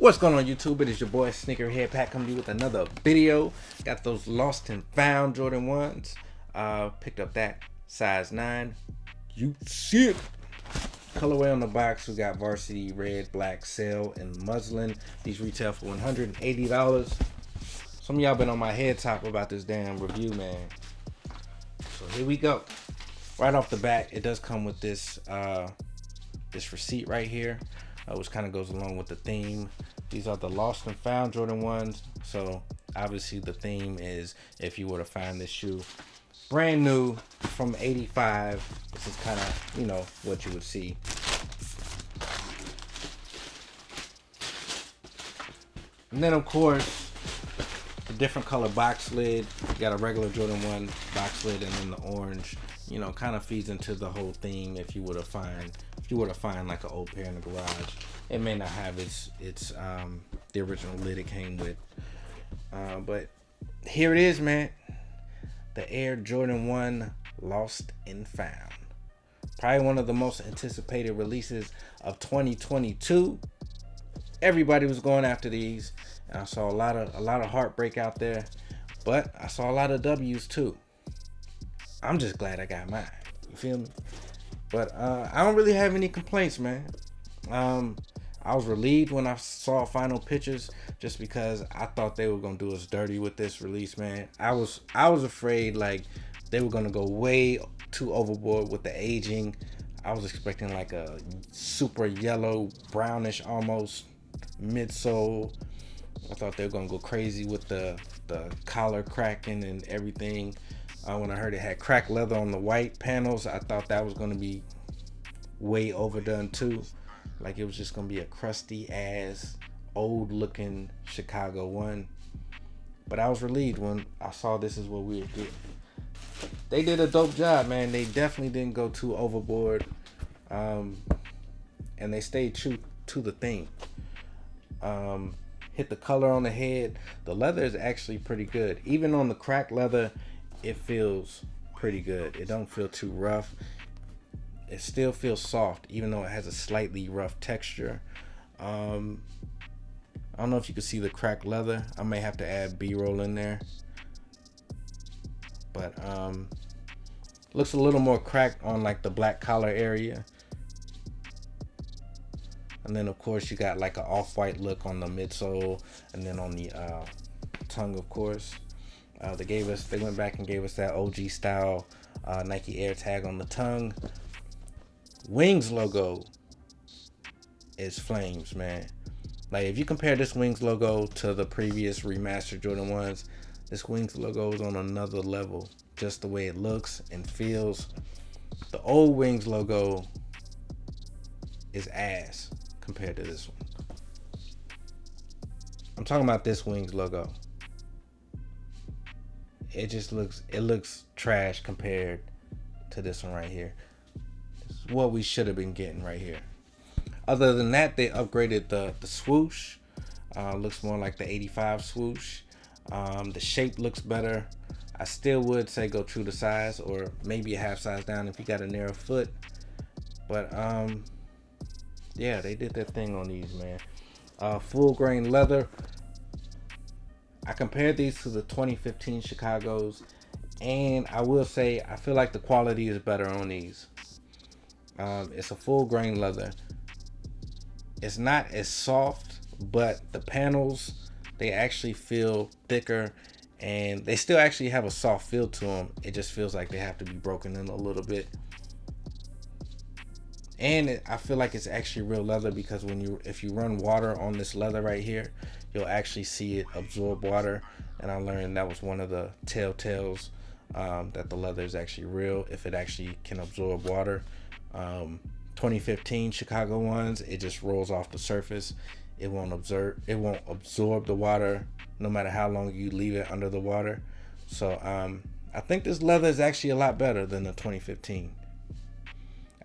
What's going on YouTube? It is your boy Sneakerheadpat coming to you with another video. Got those lost and found Jordan 1s. Picked up that size 9. You see it. Colorway on the box, we got varsity, red, black, sail, and muslin. These retail for $180. Some of y'all been on my head top about this damn review, man. So here we go. Right off the bat, it does come with this this receipt right here, which kind of goes along with the theme. These are the lost and found Jordan 1s. So obviously the theme is if you were to find this shoe brand new from 85, this is kind of, you know, what you would see. And then of course the different color box lid. You got a regular Jordan 1 box lid, and then the orange, you know, kind of feeds into the whole theme. If you were to find like an old pair in the garage, it may not have its the original lid it came with, but here it is, man. The Air Jordan 1 Lost and Found. Probably one of the most anticipated releases of 2022. Everybody was going after these, and I saw a lot of heartbreak out there, but I saw a lot of W's too. I'm just glad I got mine. You feel me? But I don't really have any complaints, man. I was relieved when I saw final pictures, just because I thought they were gonna do us dirty with this release, man. I was afraid like they were gonna go way too overboard with the aging. I was expecting like a super yellow, brownish almost midsole. I thought they were gonna go crazy with the collar cracking and everything. When I heard it had cracked leather on the white panels, I thought that was gonna be way overdone too. Like it was just gonna be a crusty ass, old looking Chicago 1. But I was relieved when I saw this is what we were getting. They did a dope job, man. They definitely didn't go too overboard. And they stayed true to the theme. Hit the color on the head. The leather is actually pretty good. Even on the cracked leather, it feels pretty good. It don't feel too rough. It still feels soft, even though it has a slightly rough texture. I don't know if you can see the cracked leather. I may have to add B-roll in there. But looks a little more cracked on like the black collar area. And then of course you got like an off-white look on the midsole, and then on the tongue, of course. They went back and gave us that OG style Nike Air tag on the tongue. Wings logo is flames, man. Like if you compare this Wings logo to the previous remastered Jordan 1s, this Wings logo is on another level. Just the way it looks and feels. The old Wings logo is ass compared to this one. I'm talking about this Wings logo. It looks trash compared to this one right here. This is what we should have been getting right here. Other than that, they upgraded the swoosh. Looks more like the 85 swoosh. The shape looks better. I still would say go true to size, or maybe a half size down if you got a narrow foot. But yeah, they did their thing on these, man. Full grain leather. I compared these to the 2015 Chicago's, and I will say I feel like the quality is better on these. It's a full grain leather. It's not as soft, but the panels, they actually feel thicker, and they still actually have a soft feel to them. It just feels like they have to be broken in a little bit. And I feel like it's actually real leather, because if you run water on this leather right here, you'll actually see it absorb water. And I learned that was one of the telltales, that the leather is actually real, if it actually can absorb water. 2015 Chicago 1s, it just rolls off the surface. It won't absorb the water no matter how long you leave it under the water. So I think this leather is actually a lot better than the 2015.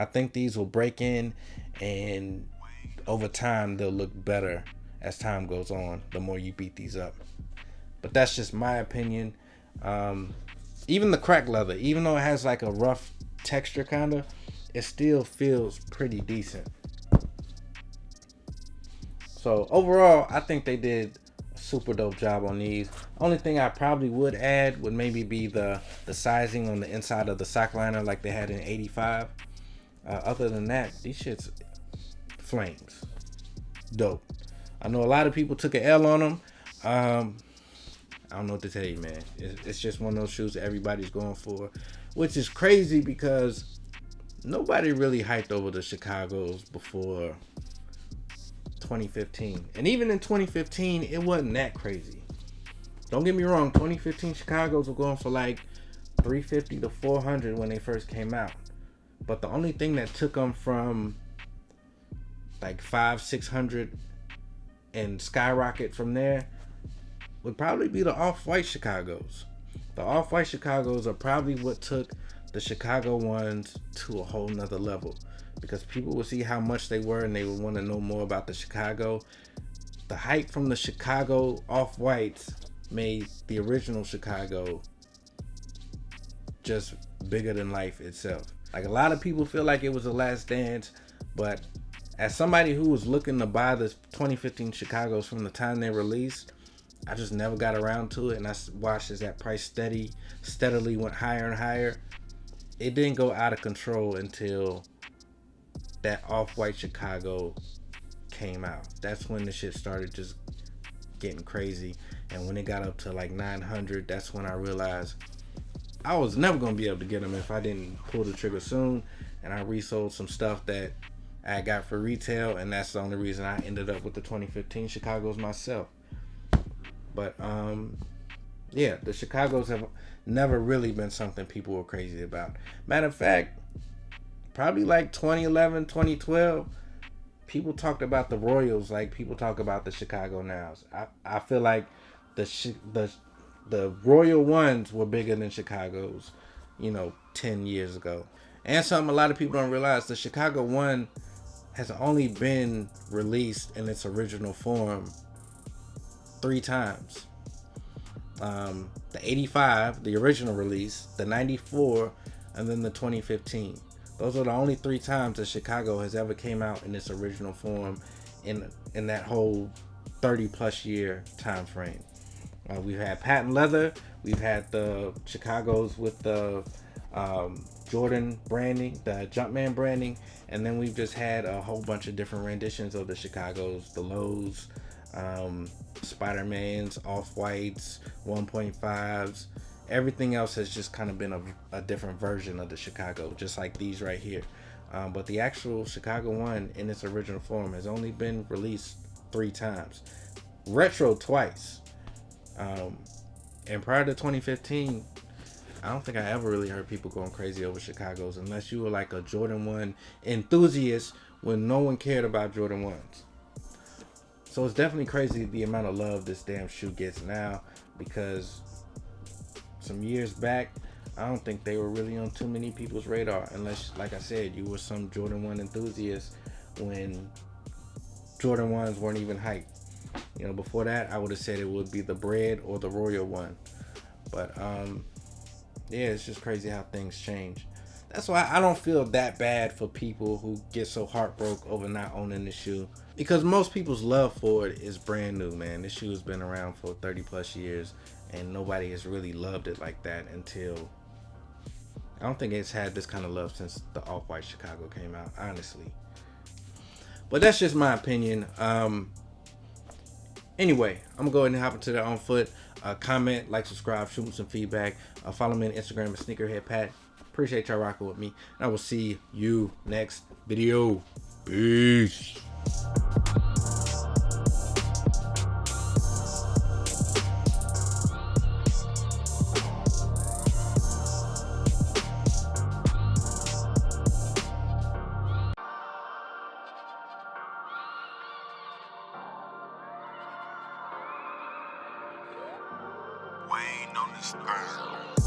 I think these will break in, and over time they'll look better as time goes on, the more you beat these up. But that's just my opinion. Even the cracked leather, even though it has like a rough texture kinda, it still feels pretty decent. So So overall, I think they did a super dope job on these. Only thing I probably would add would maybe be the sizing on the inside of the sock liner like they had in 85. Other than that, these shits flames. Dope. I know a lot of people took an L on them. I don't know what to tell you, man. It's just one of those shoes that everybody's going for, which is crazy because nobody really hyped over the Chicago's before 2015. And even in 2015, it wasn't that crazy. Don't get me wrong, 2015 Chicago's were going for like 350 to 400 when they first came out. But the only thing that took them from like 500-600 and skyrocket from there would probably be the off-white Chicago's. The off-white Chicago's are probably what took the Chicago ones to a whole nother level, because people would see how much they were and they would want to know more about the Chicago. The hype from the Chicago off-whites made the original Chicago just bigger than life itself. Like, a lot of people feel like it was the last dance, but as somebody who was looking to buy the 2015 Chicago's from the time they released, I just never got around to it, and I watched as that price steadily went higher and higher. It didn't go out of control until that off-white Chicago came out. That's when the shit started just getting crazy. And when it got up to like 900, that's when I realized I was never going to be able to get them if I didn't pull the trigger soon. And I resold some stuff that I got for retail, and that's the only reason I ended up with the 2015 Chicago's myself. But yeah, the Chicago's have never really been something people were crazy about. Matter of fact, probably like 2011, 2012, people talked about the Royals like people talk about the Chicago Nows. I feel like the Royal ones were bigger than Chicago's, 10 years ago. And something a lot of people don't realize, the Chicago one has only been released in its original form 3 times. The 85, the original release, the 94, and then the 2015. Those are the only 3 times that Chicago has ever came out in its original form in that whole 30 plus year time frame. We've had patent leather, we've had the Chicago's with the Jordan branding, the Jumpman branding, and then we've just had a whole bunch of different renditions of the Chicago's, the Lows, Spider-Man's, Off-Whites, 1.5s. Everything else has just kind of been a different version of the Chicago, just like these right here. But the actual Chicago one in its original form has only been released 3 times. Retro twice. And prior to 2015, I don't think I ever really heard people going crazy over Chicago's unless you were like a Jordan 1 enthusiast when no one cared about Jordan 1s. So it's definitely crazy the amount of love this damn shoe gets now, because some years back, I don't think they were really on too many people's radar unless, like I said, you were some Jordan 1 enthusiast when Jordan 1s weren't even hyped. Before that, I would have said it would be the Bread or the Royal one. But yeah, it's just crazy how things change. That's why I don't feel that bad for people who get so heartbroken over not owning the shoe, because most people's love for it is brand new, man. This shoe has been around for 30 plus years and nobody has really loved it like that until, I don't think it's had this kind of love since the Off-White Chicago came out, honestly. But that's just my opinion. Anyway, I'm gonna go ahead and hop into that on foot. Comment, like, subscribe, shoot me some feedback. Follow me on Instagram at Sneakerheadpat. Appreciate y'all rocking with me, and I will see you next video. Peace. Waiting on this girl.